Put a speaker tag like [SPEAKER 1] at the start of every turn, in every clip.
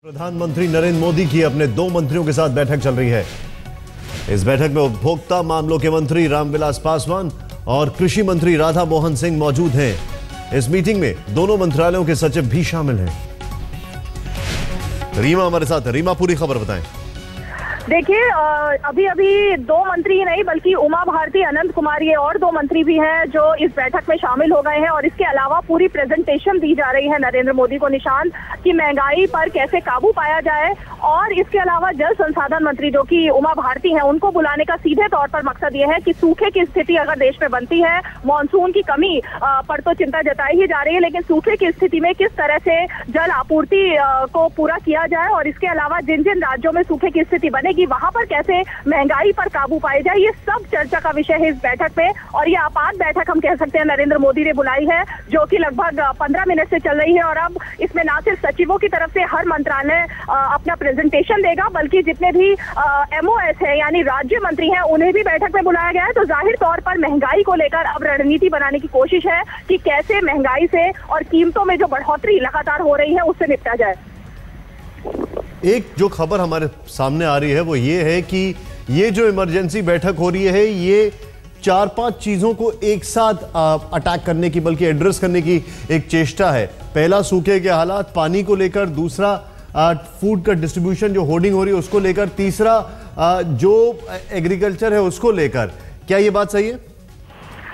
[SPEAKER 1] प्रधानमंत्री नरेंद्र मोदी की अपने 2 मंत्रियों के साथ बैठक चल रही है। इस बैठक में उपभोक्ता मामलों के मंत्री रामविलास पासवान और कृषि मंत्री राधा मोहन सिंह मौजूद हैं। इस मीटिंग में दोनों मंत्रालयों के सचिव भी शामिल हैं। रीमा हमारे साथ। रीमा, पूरी खबर बताएं।
[SPEAKER 2] देखिए, अभी 2 मंत्री ही नहीं बल्कि उमा भारती, अनंत कुमार, ये और 2 मंत्री भी हैं जो इस बैठक में शामिल हो गए हैं। और इसके अलावा पूरी प्रेजेंटेशन दी जा रही है नरेंद्र मोदी को निशान कि महंगाई पर कैसे काबू पाया जाए। और इसके अलावा जल संसाधन मंत्री जो कि उमा भारती हैं, उनको बुलाने का सीधे तौर पर मकसद ये है कि सूखे की स्थिति अगर देश में बनती है, मानसून की कमी पर तो चिंता जताई ही जा रही है, लेकिन सूखे की स्थिति में किस तरह से जल आपूर्ति को पूरा किया जाए और इसके अलावा जिन जिन राज्यों में सूखे की स्थिति बनेगी वहां पर कैसे महंगाई पर काबू पाया जाए, ये सब चर्चा का विषय है इस बैठक में। और ये आपात बैठक हम कह सकते हैं नरेंद्र मोदी ने बुलाई है, जो कि लगभग 15 मिनट से चल रही है। और अब इसमें ना सिर्फ सचिवों की तरफ से हर मंत्रालय अपना प्रेजेंटेशन देगा, बल्कि जितने भी MOS है यानी राज्य मंत्री हैं, उन्हें भी बैठक में बुलाया गया है। तो जाहिर तौर पर महंगाई को लेकर अब रणनीति बनाने की कोशिश है कि कैसे महंगाई से और कीमतों में जो बढ़ोतरी लगातार हो रही है उससे निपटा जाए।
[SPEAKER 1] एक जो खबर हमारे सामने आ रही है वो ये है कि ये जो इमरजेंसी बैठक हो रही है, ये 4-5 चीजों को एक साथ अटैक करने की, बल्कि एड्रेस करने की एक चेष्टा है। पहला सूखे के हालात, पानी को लेकर, दूसरा फूड का डिस्ट्रीब्यूशन जो होर्डिंग हो रही है उसको लेकर, तीसरा जो एग्रीकल्चर है उसको लेकर। क्या ये बात सही है?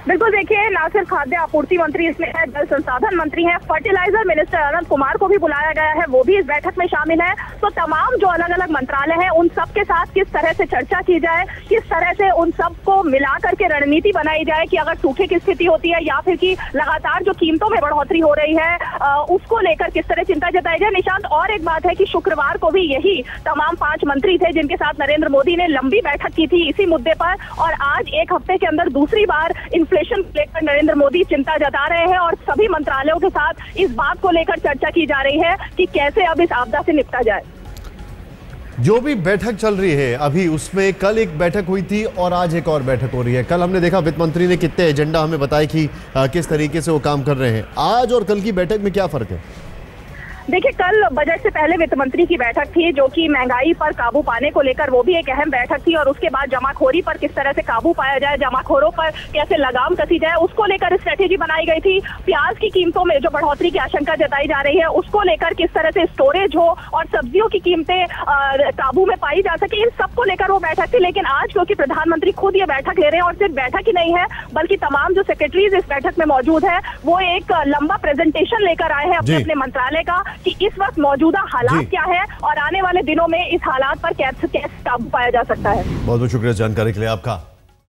[SPEAKER 2] बिल्कुल, देखिए, ना सिर्फ खाद्य आपूर्ति मंत्री इसमें है, जल संसाधन मंत्री हैं, फर्टिलाइजर मिनिस्टर अनंत कुमार को भी बुलाया गया है, वो भी इस बैठक में शामिल है। तो तमाम जो अलग अलग मंत्रालय हैं उन सब के साथ किस तरह से चर्चा की जाए, किस तरह से उन सबको मिला करके रणनीति बनाई जाए कि अगर सूखे की स्थिति होती है या फिर कि लगातार जो कीमतों में बढ़ोतरी हो रही है उसको लेकर किस तरह चिंता जताई जाए। निशांत, और एक बात है कि शुक्रवार को भी यही तमाम 5 मंत्री थे जिनके साथ नरेंद्र मोदी ने लंबी बैठक की थी इसी मुद्दे पर। और आज एक हफ्ते के अंदर दूसरी बार इन्फ्लेशन लेकर नरेंद्र मोदी चिंता जता रहे हैं और सभी मंत्रालयों के साथ इस बात को लेकर चर्चा की जा रही है कि कैसे अब इस आपदा से निपटा जाए।
[SPEAKER 1] जो भी बैठक चल रही है अभी, उसमें कल एक बैठक हुई थी और आज एक और बैठक हो रही है। कल हमने देखा वित्त मंत्री ने कितने एजेंडा हमें बताए कि किस तरीके से वो काम कर रहे हैं। आज और कल की बैठक में क्या फर्क है?
[SPEAKER 2] देखिए, कल बजट से पहले वित्त मंत्री की बैठक थी जो कि महंगाई पर काबू पाने को लेकर वो भी एक अहम बैठक थी। और उसके बाद जमाखोरी पर किस तरह से काबू पाया जाए, जमाखोरों पर कैसे लगाम कसी जाए, उसको लेकर स्ट्रेटेजी बनाई गई थी। प्याज की कीमतों में जो बढ़ोतरी की आशंका जताई जा रही है उसको लेकर किस तरह से स्टोरेज हो और सब्जियों की कीमतें काबू में पाई जा सके, इन सबको लेकर वो बैठक थी। लेकिन आज क्योंकि प्रधानमंत्री खुद ये बैठक ले रहे हैं, और सिर्फ बैठक ही नहीं है बल्कि तमाम जो सेक्रेटरीज इस बैठक में मौजूद है वो एक लंबा प्रेजेंटेशन लेकर आए हैं अपने मंत्रालय का कि इस वक्त मौजूदा हालात क्या है और आने वाले दिनों में इस हालात पर कैसे काबू पाया जा सकता है।
[SPEAKER 1] बहुत बहुत शुक्रिया जानकारी के लिए आपका।